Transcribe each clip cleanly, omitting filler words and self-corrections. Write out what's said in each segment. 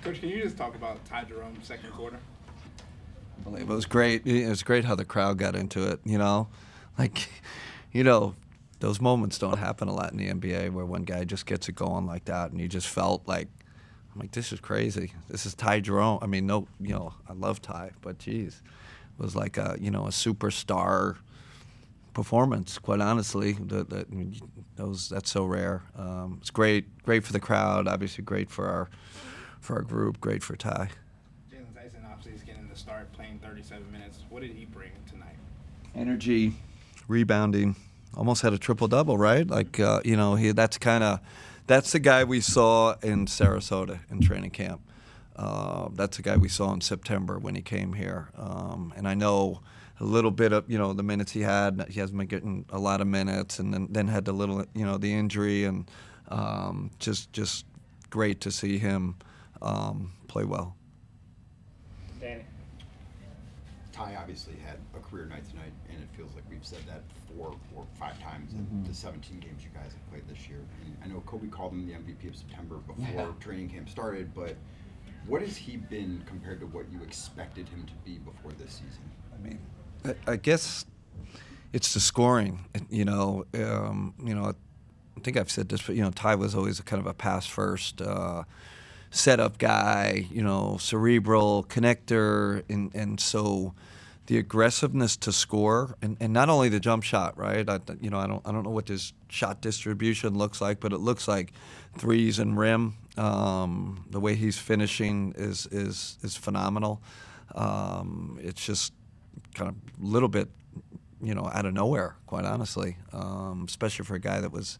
Coach, can you just talk about Ty Jerome's second quarter? I believe it was great. It was great how the crowd got into it. Like, you know, those moments don't happen a lot in the NBA where one guy just gets it going like that, and you just felt like, I'm like, this is crazy. This is Ty Jerome. I mean, no, I love Ty, but geez, it was like a superstar performance. Quite honestly, that's so rare. It's great for the crowd. Obviously, great for our group. Great for Ty. Jalen Tyson obviously is getting the start, playing 37 minutes. What did he bring tonight? Energy, rebounding. Almost had a triple-double, right? Like, that's the guy we saw in Sarasota in training camp. That's the guy we saw in September when he came here. And I know a little bit of, the minutes he had. He hasn't been getting a lot of minutes, and then had the little, the injury, and just great to see him play well. Danny. Ty obviously had a career night tonight, and it feels like we've said that 4 or 5 times in the 17 games you guys have played this year. And I know Kobe called him the MVP of September before training camp started, but what has he been compared to what you expected him to be before this season? I mean, I guess it's the scoring. I think I've said this, but Ty was always a kind of a pass first setup guy, cerebral connector, and so the aggressiveness to score, and not only the jump shot, right? I don't know what his shot distribution looks like, but it looks like threes and rim. The way he's finishing is phenomenal. It's just kind of a little bit, out of nowhere, quite honestly, especially for a guy that was,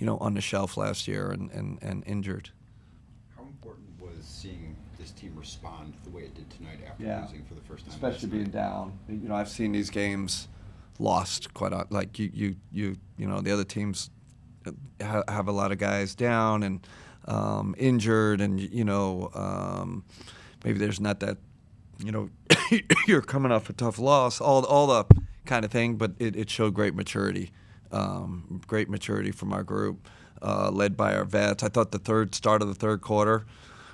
on the shelf last year and injured. How important was seeing this team respond the way it did tonight after losing for the first time? Especially being down. I've seen these games lost quite like the other teams have a lot of guys down and injured, and maybe there's not that you're coming off a tough loss, all the kind of thing, but it showed great maturity from our group, led by our vets. I thought the start of the third quarter,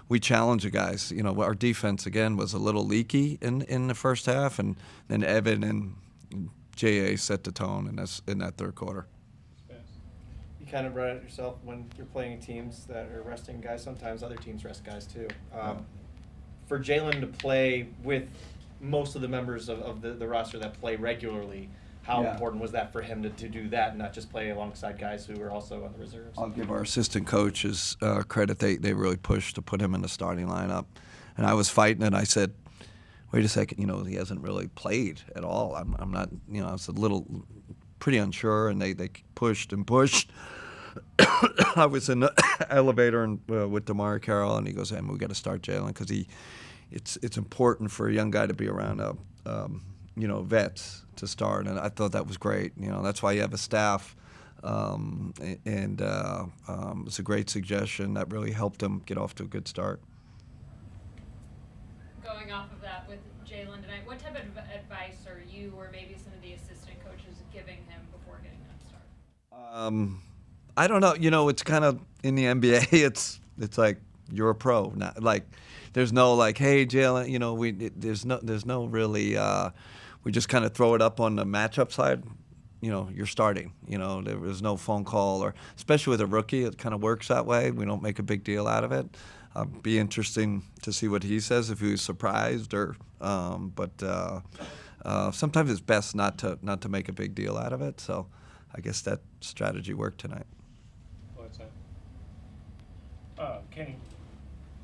we challenged the guys. Our defense, again, was a little leaky in the first half, and then Evan and J.A. set the tone in that third quarter. You kind of brought it yourself when you're playing teams that are resting guys. Sometimes other teams rest guys too. For Jalen to play with most of the members of the roster that play regularly, how important was that for him to do that and not just play alongside guys who are also on the reserves? I'll give our assistant coaches credit. They really pushed to put him in the starting lineup. And I was fighting it. I said, wait a second, he hasn't really played at all. I'm not, I was a little pretty unsure, and they pushed and pushed. I was in the elevator with DeMar Carroll, and he goes, hey, we got to start Jalen because it's important for a young guy to be around vets to start, and I thought that was great. That's why you have a staff, and it's a great suggestion that really helped him get off to a good start. Going off of that with Jalen tonight, what type of advice are you or maybe some of the assistant coaches giving him before getting that start? I don't know. It's kind of in the NBA. It's like you're a pro. Not like there's no like, hey Jalen. There's no really. We just kind of throw it up on the matchup side. You're starting. There was no phone call, or especially with a rookie, it kind of works that way. We don't make a big deal out of it. Be interesting to see what he says, if he was surprised or. But sometimes it's best not to make a big deal out of it. So I guess that strategy worked tonight. What's that? Kenny,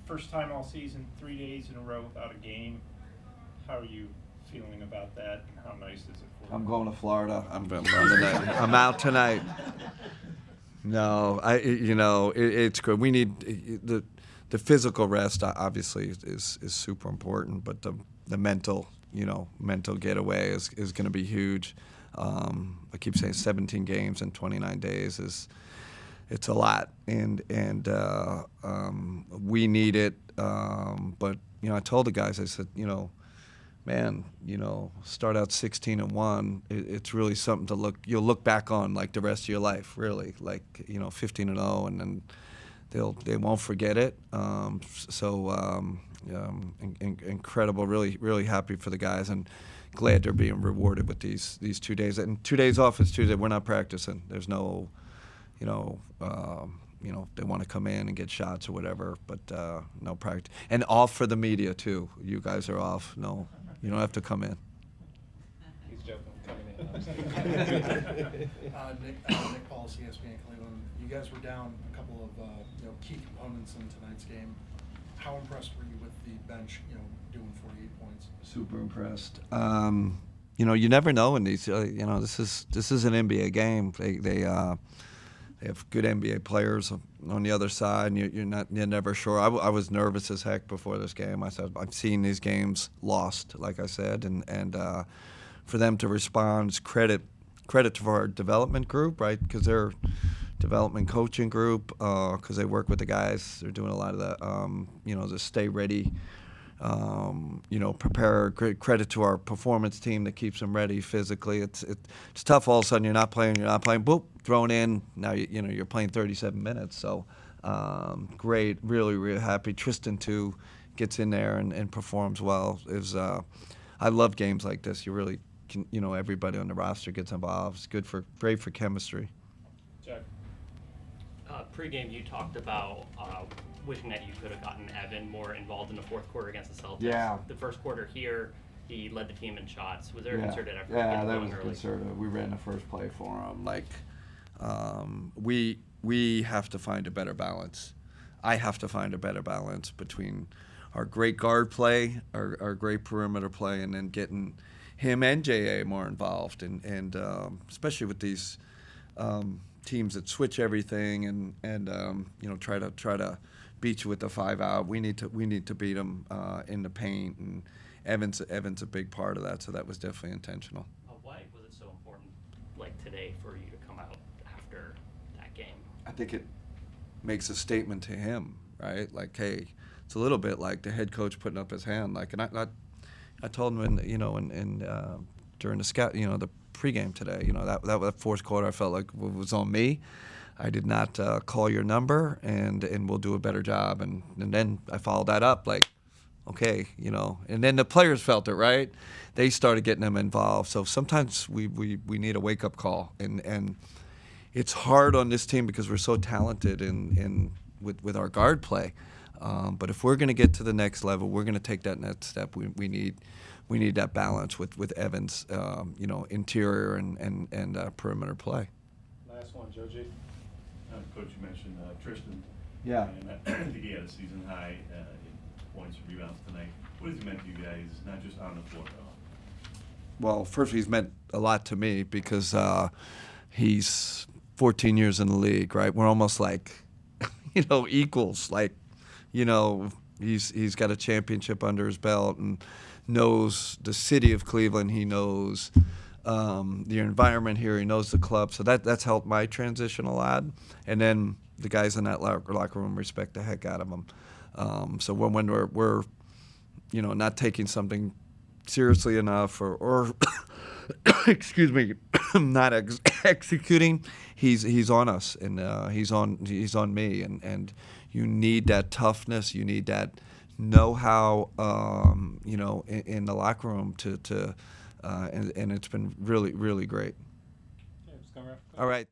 first time all season, 3 days in a row without a game. How are you feeling about that, and how nice is it for you? I'm going to Florida. I'm out tonight. No, it's good. We need the physical rest. Obviously, is super important, but the mental getaway is going to be huge. I keep saying 17 games in 29 days it's a lot, and we need it. But I told the guys, I said, man, start out 16-1. It's really something you'll look back on like the rest of your life, really, like 15-0, and then they won't forget it. Incredible. Really happy for the guys, and glad they're being rewarded with these 2 days. And 2 days off is Tuesday. We're not practicing. There's no, they want to come in and get shots or whatever, but no practice. And off for the media too. You guys are off. No, you don't have to come in. He's joking, coming in. Nick Paul, ESPN Cleveland. You guys were down a couple of key components in tonight's game. How impressed were you with the bench? Doing 48 points. Super impressed. You never know in these. This is an NBA game. They have good NBA players on the other side, and you're never sure. I was nervous as heck before this game. I said I've seen these games lost, like I said, and for them to respond is credit to our development group, right? Because they're development coaching group, because they work with the guys. They're doing a lot of that, to stay ready. Prepare. Credit to our performance team that keeps them ready physically. It's tough. All of a sudden, you're not playing. Boop, thrown in. Now you're playing 37 minutes. So great. Really happy. Tristan too gets in there and performs well. I love games like this. You really can. Everybody on the roster gets involved. It's great for chemistry. Jack. Pre-game, you talked about wishing that you could have gotten Evan more involved in the fourth quarter against the Celtics. Yeah. The first quarter here, he led the team in shots. Was there a concerted effort? to Yeah, get him that going was early? concerted. We ran the first play for him. We have to find a better balance. I have to find a better balance between our great guard play, our great perimeter play, and then getting him and JA more involved, and especially with these teams that switch everything and try to beat you with the 5-out. We need to beat them in the paint, and Evan's a big part of that. So that was definitely intentional. Why was it so important, like today, for you to come out after that game? I think it makes a statement to him, right? Like, hey, it's a little bit like the head coach putting up his hand. Like, and I told him during the scout, the pregame today, that fourth quarter, I felt like it was on me. I did not call your number, and we'll do a better job. And then I followed that up, like, okay, And then the players felt it, right? They started getting them involved. So sometimes we need a wake-up call, and it's hard on this team because we're so talented with our guard play. But if we're going to get to the next level, we're going to take that next step. We need that balance with Evans, interior and perimeter play. Last one, Joe G. Coach, you mentioned Tristan. Yeah. And I think he had a season high in points and rebounds tonight. What has he meant to you guys, not just on the floor, though? Well, first, he's meant a lot to me because he's 14 years in the league, right? We're almost like, equals. Like, he's got a championship under his belt and knows the city of Cleveland. He knows the environment here. He knows the club. So that's helped my transition a lot. And then the guys in that locker room respect the heck out of him. So when we're not taking something seriously enough or excuse me, not executing, he's on us, and he's on me, and you need that toughness, you need that know-how, in the locker room to and it's been really, really great. James, come around. All right.